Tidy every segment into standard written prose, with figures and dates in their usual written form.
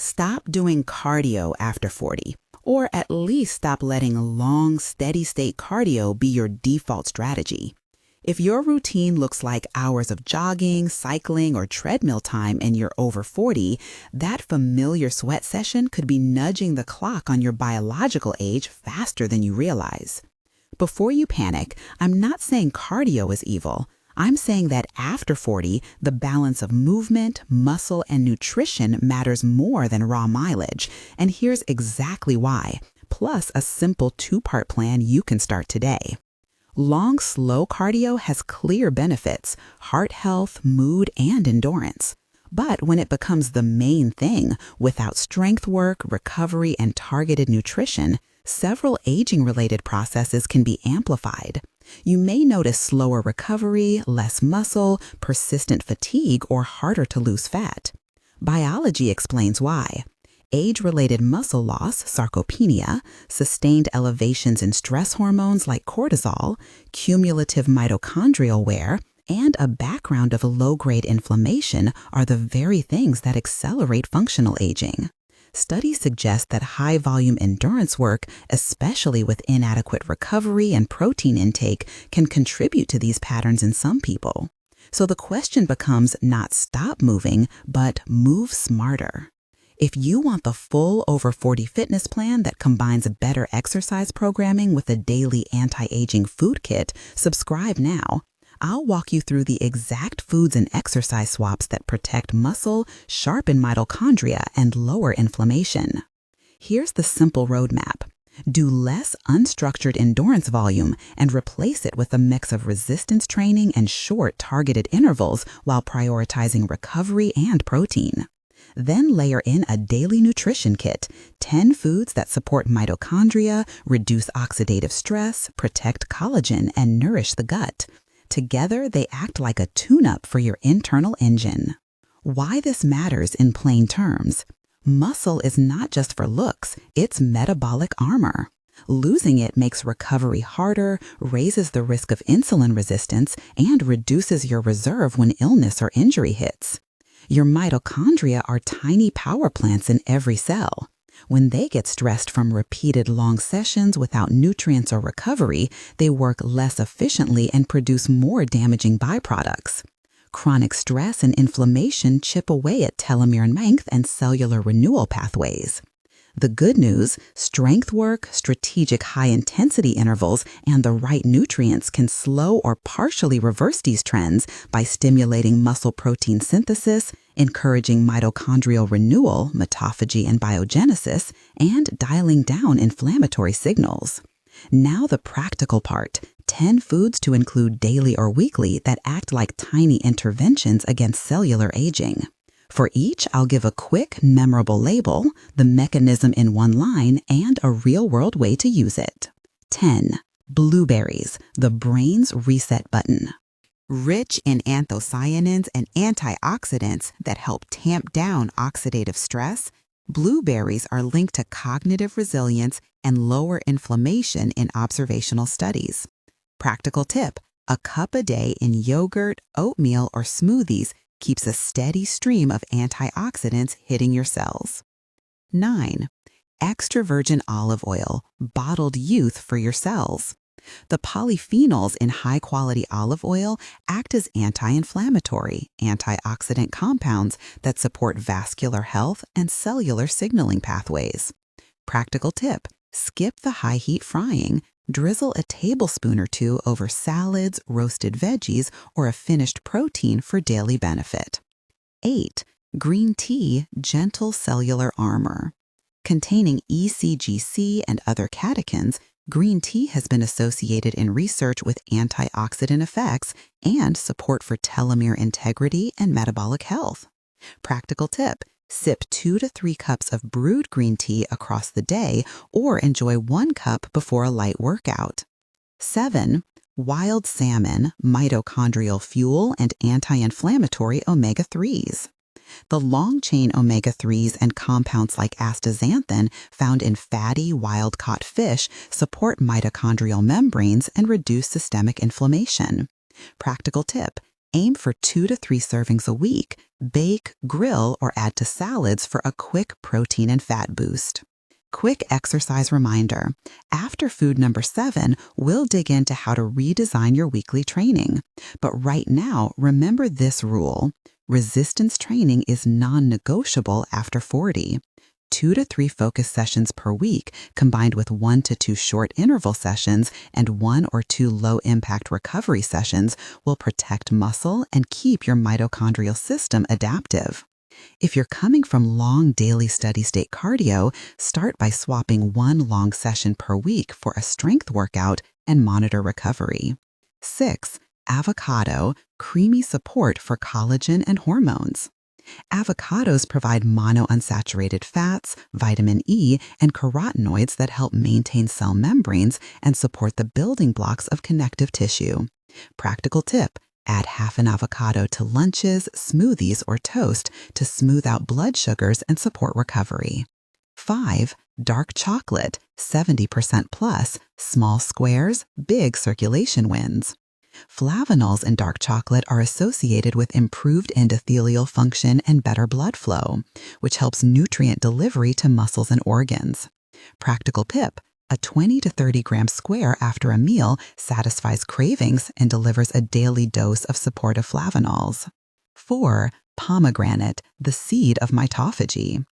Stop doing cardio after 40, or at least stop letting long, steady-state cardio be your default strategy. If your routine looks like hours of jogging, cycling, or treadmill time and you're over 40, that familiar sweat session could be nudging the clock on your biological age faster than you realize. Before you panic, I'm not saying cardio is evil. I'm saying that after 40, the balance of movement, muscle, and nutrition matters more than raw mileage, and here's exactly why, plus a simple 2-part plan you can start today. Long, slow cardio has clear benefits: heart health, mood, and endurance. But when it becomes the main thing, without strength work, recovery, and targeted nutrition, several aging-related processes can be amplified. You may notice slower recovery, less muscle, persistent fatigue, or harder to lose fat. Biology explains why. Age-related muscle loss, sarcopenia, sustained elevations in stress hormones like cortisol, cumulative mitochondrial wear, and a background of low-grade inflammation are the very things that accelerate functional aging. Studies suggest that high-volume endurance work, especially with inadequate recovery and protein intake, can contribute to these patterns in some people. So the question becomes not stop moving, but move smarter. If you want the full over 40 fitness plan that combines better exercise programming with a daily anti-aging food kit, subscribe now. I'll walk you through the exact foods and exercise swaps that protect muscle, sharpen mitochondria, and lower inflammation. Here's the simple roadmap. Do less unstructured endurance volume and replace it with a mix of resistance training and short targeted intervals while prioritizing recovery and protein. Then layer in a daily nutrition kit, 10 foods that support mitochondria, reduce oxidative stress, protect collagen, and nourish the gut. Together, they act like a tune-up for your internal engine. Why this matters in plain terms: muscle is not just for looks, it's metabolic armor. Losing it makes recovery harder, raises the risk of insulin resistance, and reduces your reserve when illness or injury hits. Your mitochondria are tiny power plants in every cell. When they get stressed from repeated long sessions without nutrients or recovery, they work less efficiently and produce more damaging byproducts. Chronic stress and inflammation chip away at telomere length and cellular renewal pathways. The good news: strength work, strategic high-intensity intervals, and the right nutrients can slow or partially reverse these trends by stimulating muscle protein synthesis, encouraging mitochondrial renewal, mitophagy, and biogenesis, and dialing down inflammatory signals. Now the practical part: 10 foods to include daily or weekly that act like tiny interventions against cellular aging. For each, I'll give a quick, memorable label, the mechanism in one line, and a real-world way to use it. 10. Blueberries, the brain's reset button. Rich in anthocyanins and antioxidants that help tamp down oxidative stress, blueberries are linked to cognitive resilience and lower inflammation in observational studies. Practical tip: a cup a day in yogurt, oatmeal, or smoothies keeps a steady stream of antioxidants hitting your cells. 9. Extra virgin olive oil, bottled youth for your cells. The polyphenols in high-quality olive oil act as anti-inflammatory, antioxidant compounds that support vascular health and cellular signaling pathways. Practical tip: skip the high-heat frying. Drizzle a tablespoon or two over salads, roasted veggies, or a finished protein for daily benefit. 8. Green tea, gentle cellular armor. Containing ECGC and other catechins, green tea has been associated in research with antioxidant effects and support for telomere integrity and metabolic health. Practical tip: sip 2 to 3 cups of brewed green tea across the day, or enjoy 1 cup before a light workout. 7. Wild salmon, mitochondrial fuel, and anti-inflammatory omega-3s. The long-chain omega-3s and compounds like astaxanthin found in fatty, wild-caught fish support mitochondrial membranes and reduce systemic inflammation. Practical tip: Aim for 2 to 3 servings a week. Bake, grill, or add to salads for a quick protein and fat boost. Quick exercise reminder. After food number 7, we'll dig into how to redesign your weekly training. But right now, remember this rule. Resistance training is non-negotiable after 40. 2 to 3 focus sessions per week, combined with 1 to 2 short interval sessions and 1 or 2 low-impact recovery sessions, will protect muscle and keep your mitochondrial system adaptive. If you're coming from long daily steady-state cardio, start by swapping 1 long session per week for a strength workout and monitor recovery. 6. Avocado, creamy support for collagen and hormones. Avocados provide monounsaturated fats, vitamin E, and carotenoids that help maintain cell membranes and support the building blocks of connective tissue. Practical tip: add half an avocado to lunches, smoothies, or toast to smooth out blood sugars and support recovery. 5. Dark chocolate, 70% plus, small squares, big circulation wins. Flavanols in dark chocolate are associated with improved endothelial function and better blood flow, which helps nutrient delivery to muscles and organs. Practical tip: a 20 to 30 gram square after a meal satisfies cravings and delivers a daily dose of supportive flavanols. 4. Pomegranate, the seed of mitophagy.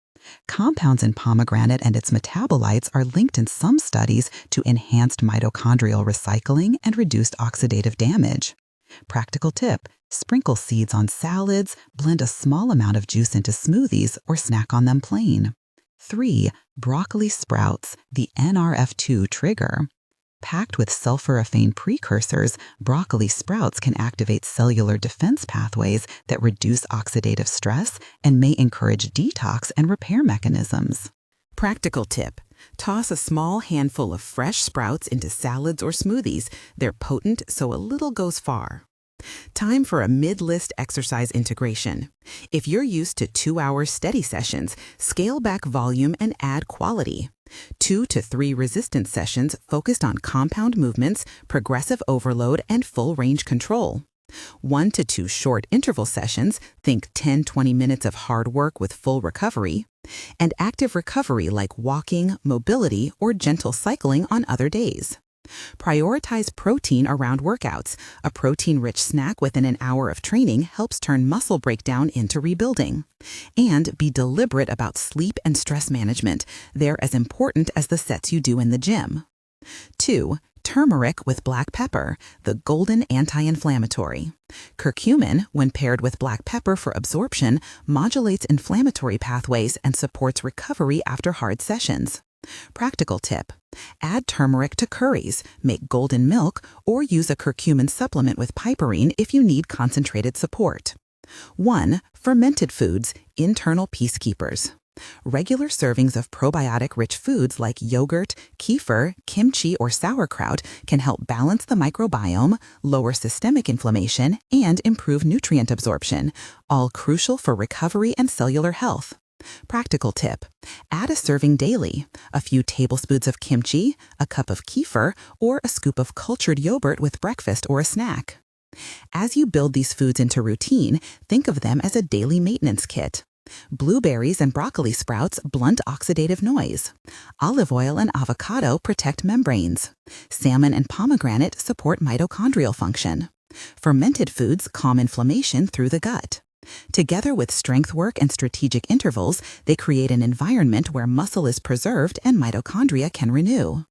Compounds in pomegranate and its metabolites are linked in some studies to enhanced mitochondrial recycling and reduced oxidative damage. Practical tip: sprinkle seeds on salads, blend a small amount of juice into smoothies, or snack on them plain. 3. Broccoli sprouts, the NRF2 trigger. Packed with sulforaphane precursors, broccoli sprouts can activate cellular defense pathways that reduce oxidative stress and may encourage detox and repair mechanisms. Practical tip: toss a small handful of fresh sprouts into salads or smoothies. They're potent, so a little goes far. Time for a mid-list exercise integration. If you're used to 2-hour steady sessions, scale back volume and add quality. 2 to 3 resistance sessions focused on compound movements, progressive overload, and full range control. 1 to 2 short interval sessions, think 10-20 minutes of hard work with full recovery, and active recovery like walking, mobility, or gentle cycling on other days. Prioritize protein around workouts. A protein-rich snack within an hour of training helps turn muscle breakdown into rebuilding. And be deliberate about sleep and stress management. They're as important as the sets you do in the gym. 2. Turmeric with black pepper, the golden anti-inflammatory. Curcumin, when paired with black pepper for absorption, modulates inflammatory pathways and supports recovery after hard sessions. Practical tip: add turmeric to curries, make golden milk, or use a curcumin supplement with piperine if you need concentrated support. 1. Fermented foods, internal peacekeepers. Regular servings of probiotic-rich foods like yogurt, kefir, kimchi, or sauerkraut can help balance the microbiome, lower systemic inflammation, and improve nutrient absorption, all crucial for recovery and cellular health. Practical tip: add a serving daily, a few tablespoons of kimchi, a cup of kefir, or a scoop of cultured yogurt with breakfast or a snack. As you build these foods into routine, think of them as a daily maintenance kit. Blueberries and broccoli sprouts blunt oxidative noise. Olive oil and avocado protect membranes. Salmon and pomegranate support mitochondrial function. Fermented foods calm inflammation through the gut. Together with strength work and strategic intervals, they create an environment where muscle is preserved and mitochondria can renew.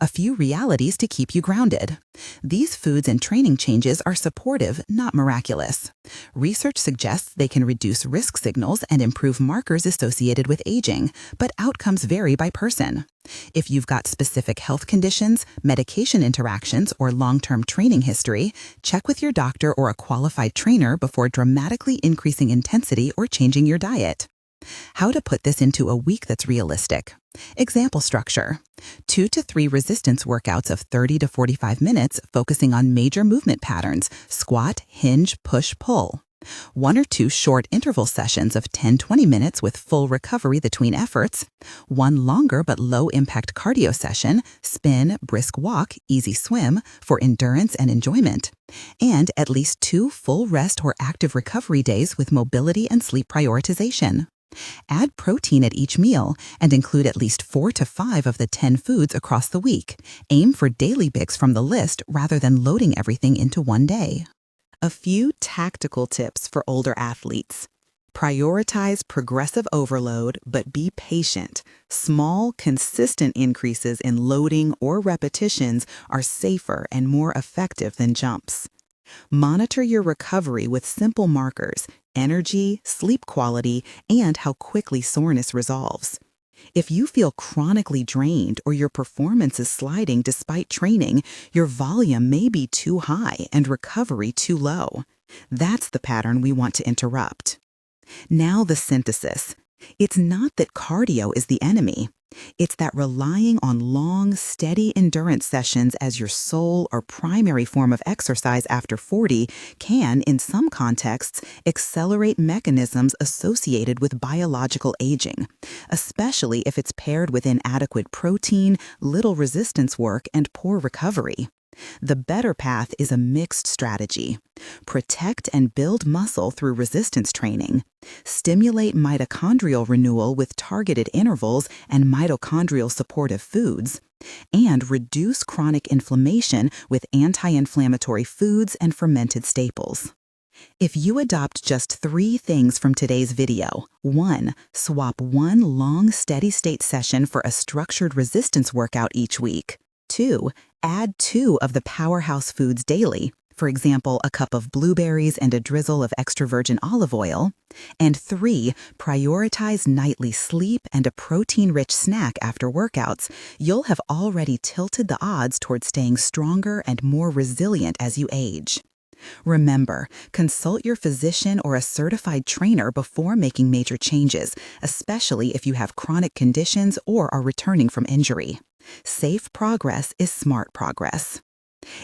A few realities to keep you grounded. These foods and training changes are supportive, not miraculous. Research suggests they can reduce risk signals and improve markers associated with aging, but outcomes vary by person. If you've got specific health conditions, medication interactions, or long-term training history, check with your doctor or a qualified trainer before dramatically increasing intensity or changing your diet. How to put this into a week that's realistic. Example structure: 2 to 3 resistance workouts of 30 to 45 minutes focusing on major movement patterns: squat, hinge, push, pull. 1 or 2 short interval sessions of 10-20 minutes with full recovery between efforts, 1 longer but low-impact cardio session, spin, brisk walk, easy swim, for endurance and enjoyment, and at least 2 full rest or active recovery days with mobility and sleep prioritization. Add protein at each meal and include at least 4 to 5 of the 10 foods across the week. Aim for daily picks from the list rather than loading everything into one day. A few tactical tips for older athletes. Prioritize progressive overload, but be patient. Small, consistent increases in loading or repetitions are safer and more effective than jumps. Monitor your recovery with simple markers: energy, sleep quality, and how quickly soreness resolves. If you feel chronically drained or your performance is sliding despite training, your volume may be too high and recovery too low. That's the pattern we want to interrupt. Now the synthesis. It's not that cardio is the enemy. It's that relying on long, steady endurance sessions as your sole or primary form of exercise after 40 can, in some contexts, accelerate mechanisms associated with biological aging, especially if it's paired with inadequate protein, little resistance work, and poor recovery. The better path is a mixed strategy. Protect and build muscle through resistance training. Stimulate mitochondrial renewal with targeted intervals and mitochondrial supportive foods. And reduce chronic inflammation with anti-inflammatory foods and fermented staples. If you adopt just 3 things from today's video: 1. Swap 1 long steady-state session for a structured resistance workout each week. 2. Add 2 of the powerhouse foods daily, for example, a cup of blueberries and a drizzle of extra virgin olive oil. And 3. Prioritize nightly sleep and a protein-rich snack after workouts. You'll have already tilted the odds toward staying stronger and more resilient as you age. Remember, consult your physician or a certified trainer before making major changes, especially if you have chronic conditions or are returning from injury. Safe progress is smart progress.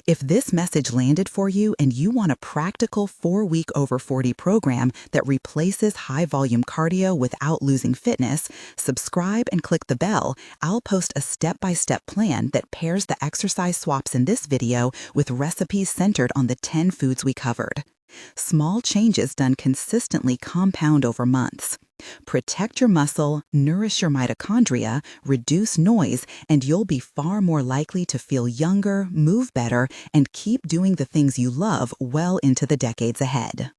If this message landed for you and you want a practical 4-week over 40 program that replaces high-volume cardio without losing fitness, subscribe and click the bell. I'll post a step-by-step plan that pairs the exercise swaps in this video with recipes centered on the 10 foods we covered. Small changes done consistently compound over months. Protect your muscle, nourish your mitochondria, reduce noise, and you'll be far more likely to feel younger, move better, and keep doing the things you love well into the decades ahead.